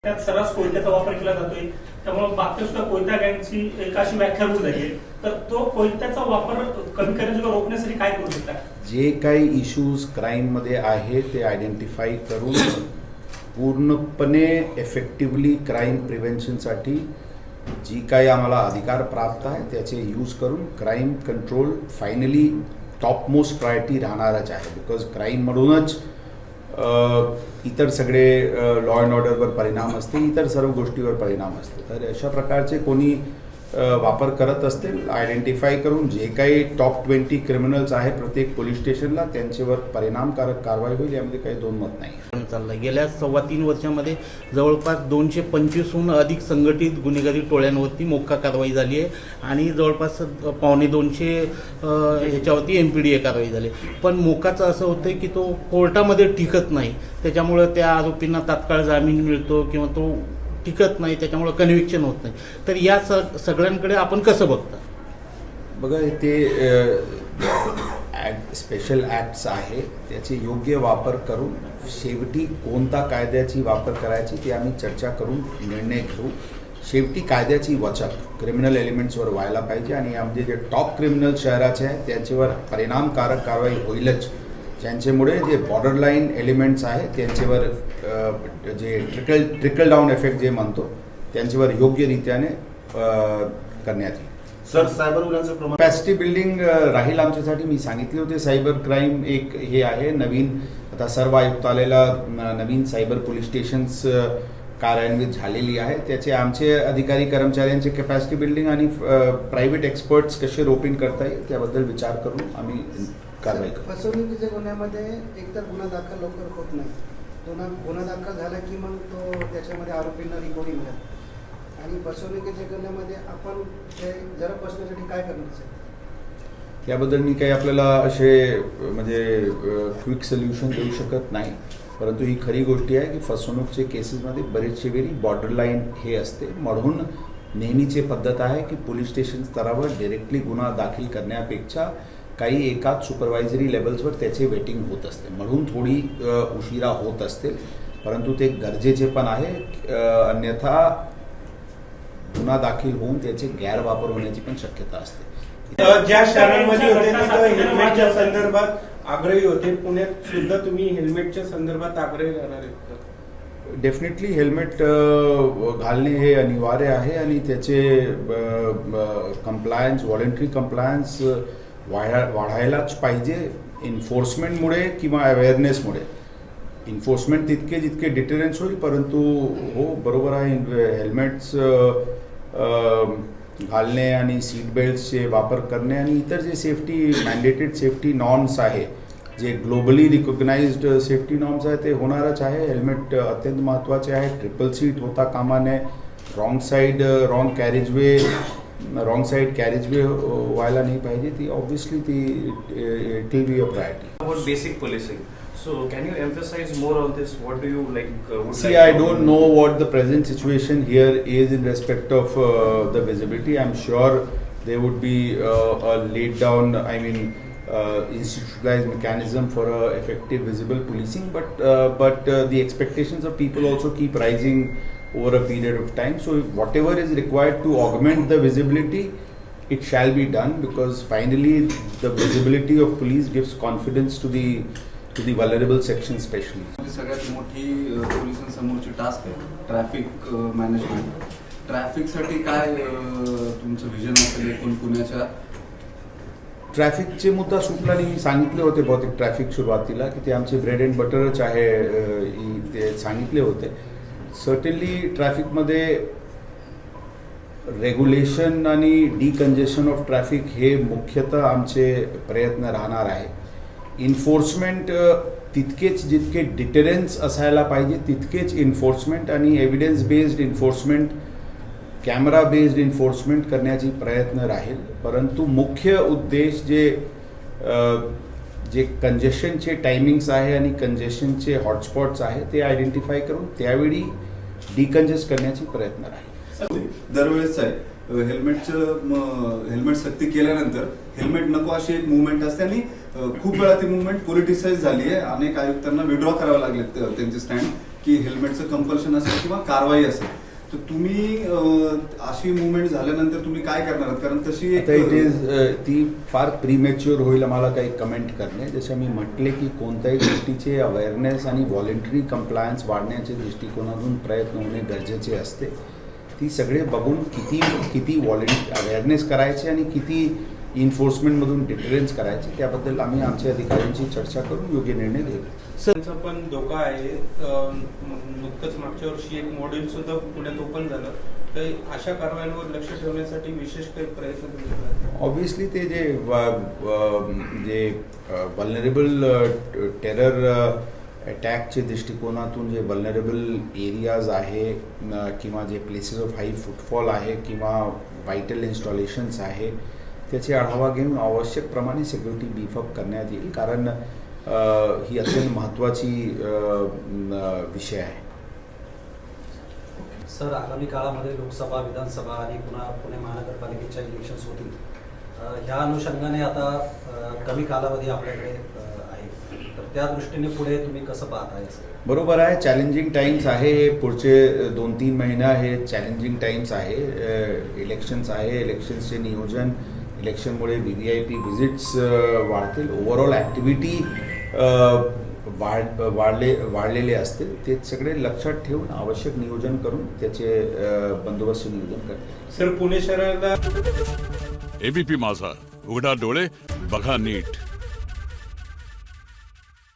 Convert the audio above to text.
त्यात सर्रास कोयत्याचा वापर केला जातोय, त्यामुळे बाकी सुद्धा कोयता गँगची एक अशी व्याख्या होत झाली आहे. तर तो कोयत्याचा वापर कमी करण्यासाठी रोखण्यासाठी काय करू शकता? जे काही इश्यूज क्राईममध्ये आहे ते आयडेंटिफाई करून पूर्णपणे इफेक्टिव्हली क्राईम प्रिव्हेन्शनसाठी जी काही आम्हाला अधिकार प्राप्त आहे त्याचे यूज करून crime control finally topmost priority राहणारच आहे. बिकॉज क्राईममधूनच इतर सगळे लॉ अँड ऑर्डरवर परिणाम असते, इतर सर्व गोष्टीवर परिणाम असते. तर अशा प्रकारचे कोणी वापर करत असतील आयडेंटिफाय करून जे काही टॉप 20 क्रिमिनल्स आहे प्रत्येक पोलीस स्टेशनला त्यांच्यावर परिणामकारक कारवाई होईल, यामध्ये काही दोन मत नाही. चाललंय गेल्या 3.25 वर्षामध्ये जवळपास 225हून अधिक संघटित गुन्हेगारी टोळ्यांवरती मोक्का कारवाई झाली आहे आणि जवळपास 250 ह्याच्यावरती MPDA कारवाई झाली. पण मोक्काचं असं होतं की तो कोर्टामध्ये टिकत नाही, त्याच्यामुळं त्या आरोपींना तात्काळ जामीन मिळतो किंवा तो टिकत नाही, त्याच्यामुळे कन्व्हिक्शन होत नाही. तर या सगळ्यांकडे आपण कसं बघता? बघा, ते स्पेशल ॲक्ट्स आहे त्याचे योग्य वापर करून शेवटी कोणता कायद्याची वापर करायची ते आम्ही चर्चा करून निर्णय घेऊ. शेवटी कायद्याची वचक क्रिमिनल एलिमेंट्सवर व्हायला पाहिजे आणि आमचे जे टॉप क्रिमिनल शहराचे आहेत त्यांच्यावर परिणामकारक कारवाई होईलच, ज्यांच्यामुळे जे बॉर्डरलाईन एलिमेंट्स आहेत त्यांच्यावर जे ट्रिकल डाऊन इफेक्ट जे म्हणतो त्यांच्यावर योग्यरित्याने करण्यात येईल. सर, सायबर गुन्ह्यांचं प्रमाण कॅपॅसिटी बिल्डिंग राहील आमच्यासाठी. मी सांगितले होते सायबर क्राईम एक हे आहे नवीन, आता सर्व आयुक्तालयाला नवीन सायबर पोलीस स्टेशन्स कार्यान्वित झालेली आहे. त्याचे आमचे अधिकारी कर्मचाऱ्यांचे कॅपॅसिटी बिल्डिंग आणि प्रायव्हेट एक्सपर्ट्स कसे रोपिंग करता येईल त्याबद्दल विचार करून आम्ही कारवाई करू. फसवणुकीच्या गुन्ह्यामध्ये एकतर गुन्हा दाखल लवकर होत नाही, गुन्हा दाखल झाला की मग तो त्याच्यामध्ये आरोपींना रिकव्हरी मिळत आणि फसवणुकीच्या गुन्ह्यामध्ये आपण ते जरा बसण्यासाठी काय करणार? त्याबद्दल मी काही आपल्याला असे म्हणजे क्विक सोल्युशन देऊ शकत नाही, परंतु ही खरी गोष्टी आहे की फसवणूकचे केसेसमध्ये बरेचसे वेळी बॉर्डरलाईन हे असते. म्हणून नेहमीची पद्धत आहे की पोलीस स्टेशन स्तरावर डायरेक्टली गुन्हा दाखल करण्यापेक्षा काही एकाच सुपरवायझरी लेवल्सवर त्याचे वेटिंग होत असते, म्हणून थोडी उशिरा होत असते, परंतु ते गरजेचे पण आहे. अन्यथा गुन्हा दाखल होऊन त्याचे गैरवापर होण्याची पण शक्यता असते. ज्या शहरांमध्ये होते तिथं हेल्मेटच्या संदर्भात आग्रही होते, पुण्यात सुद्धा तुम्ही हेल्मेटच्या संदर्भात आग्रही राहणार आहेत? डेफिनेटली हेल्मेट घालणे हे अनिवार्य आहे आणि त्याचे कंप्लायन्स, व्हॉलंटरी कंप्लायन्स वाढायलाच पाहिजे. एन्फोर्समेंटमुळे किंवा अवेअरनेसमुळे एन्फोर्समेंट जितके डिटरन्स होईल, परंतु हो बरोबर आहे, हेल्मेट्स घालणे आणि सीट बेल्ट्सचे वापर करणे आणि इतर जे सेफ्टी मॅन्डेटेड सेफ्टी नॉर्म्स आहे, जे ग्लोबली रिकॉग्नाइज्ड सेफ्टी नॉर्म्स आहे ते होणारच आहे. हेल्मेट अत्यंत महत्त्वाचे आहे. ट्रिपल सीट होता कामा नये, रॉंग साईड कॅरेजवे व्हायला नाही पाहिजे. ती ऑब्व्हियसली ती it will be a priority. About basic policing. So can you emphasize more on this? What do you like? See, I don't know what the present situation here is in respect of the visibility. I'm sure there would be a laid down, institutionalized mechanism for effective visible policing. But the expectations of people also keep rising over a period of time. So whatever is required to augment the visibility, it shall be done, because finally the visibility of police gives confidence to the vulnerable section especially. सगळ्यात मोठी पोलिसांसमोरची task आहे traffic management. ट्रॅफिकसाठी काय तुमचं vision असेल एकूण पुण्याच्या? ट्रॅफिकचे मुद्दा सुटला आणि मी सांगितले होते बहुतेक ट्रॅफिक सुरुवातीला की ते आमचे ब्रेड अँड बटरच आहे, ते सांगितले होते. सर्टनली ट्रॅफिकमध्ये रेग्युलेशन आणि डिकंजेशन ऑफ ट्रॅफिक हे मुख्यतः आमचे प्रयत्न राहणार आहे. इन्फोर्समेंट तितकेच जितके डिटरन्स असायला पाहिजे तितकेच इन्फोर्समेंट आणि evidence based enforcement, camera based enforcement करण्याची प्रयत्न राहील. परंतु मुख्य उद्देश जे कंजेशनचे टायमिंग्स आहे आणि कंजेशनचे हॉटस्पॉट्स आहे ते आयडेंटिफाय करून त्यावेळी डिकंजेस्ट करण्याची प्रयत्न राहील. दरवेळेस आहे हेल्मेट सक्ती केल्यानंतर हेल्मेट नको अशी एक मुवमेंट असते आणि खूप वेळा ती मुवमेंट पॉलिटिसाइज झाली आहे. अनेक आयुक्तांना विड्रॉ करावं लागले त्यांचे स्टँड. की हेल्मेटचं कंपल्शन असेल किंवा कारवाई असेल, तर तुम्ही अशी मुवमेंट झाल्यानंतर तुम्ही काय करणार आहात? कारण तशी आता इट इज ती फार प्रीमॅच्युअर होईल मला काही कमेंट करणे. जसं मी म्हटले की कोणत्याही गोष्टीचे अवेअरनेस आणि व्हॉलेंटरी कंप्लायन्स वाढण्याच्या दृष्टिकोनातून प्रयत्न होणे गरजेचे असते. ती सगळे बघून किती अवेअरनेस करायचे आणि किती इन्फोर्समेंटमधून डिटरन्स करायचे त्याबद्दल आम्ही आमच्या अधिकाऱ्यांची चर्चा करून योग्य निर्णय घेऊ. त्यांचा पण धोका आहे. नुकतंच मागच्या वर्षी एक मॉडेल सुद्धा पुण्यात ओपन झालं. तर अशा कारवायांवर लक्ष ठेवण्यासाठी विशेष काही प्रयत्न तुम्ही केला? ऑब्व्हियसली ते जे वल्नरेबल टेरर अटॅकच्या दृष्टिकोनातून जे वल्नरेबल एरियाज आहे किंवा जे प्लेसेस ऑफ हाय फुटफॉल आहे किंवा व्हायटल इन्स्टॉलेशन्स आहे त्याचे आढावा घेऊन आवश्यकप्रमाणे सिक्युरिटी बीफअप करण्यात येईल. कारण ही अत्यंत महत्त्वाची विषय आहे. सर, आगामी काळामध्ये लोकसभा, विधानसभा आणि पुन्हा पुणे महानगरपालिकेच्या इलेक्शन्स होतील. ह्या अनुषंगाने आता कमी कालावधी आपल्याकडे आहे, तर त्या दृष्टीने पुढे तुम्ही कसं पाहताय? बरोबर आहे. चॅलेंजिंग टाइम्स आहे. हे पुढचे 2-3 महिना हे चॅलेंजिंग टाइम्स आहे. इलेक्शन्स आहे. इलेक्शन्सचे नियोजन, इलेक्शनमुळे VVIP व्हिजिट्स वाढतील. ओव्हरऑल ॲक्टिव्हिटी वाढलेले असतील. ते सगळे लक्षात ठेवून आवश्यक नियोजन करून त्याचे बंदोबस्त नियोजन करतील. सर, पुणे शहराला ABP माझा, उघडा डोळे बघा नीट.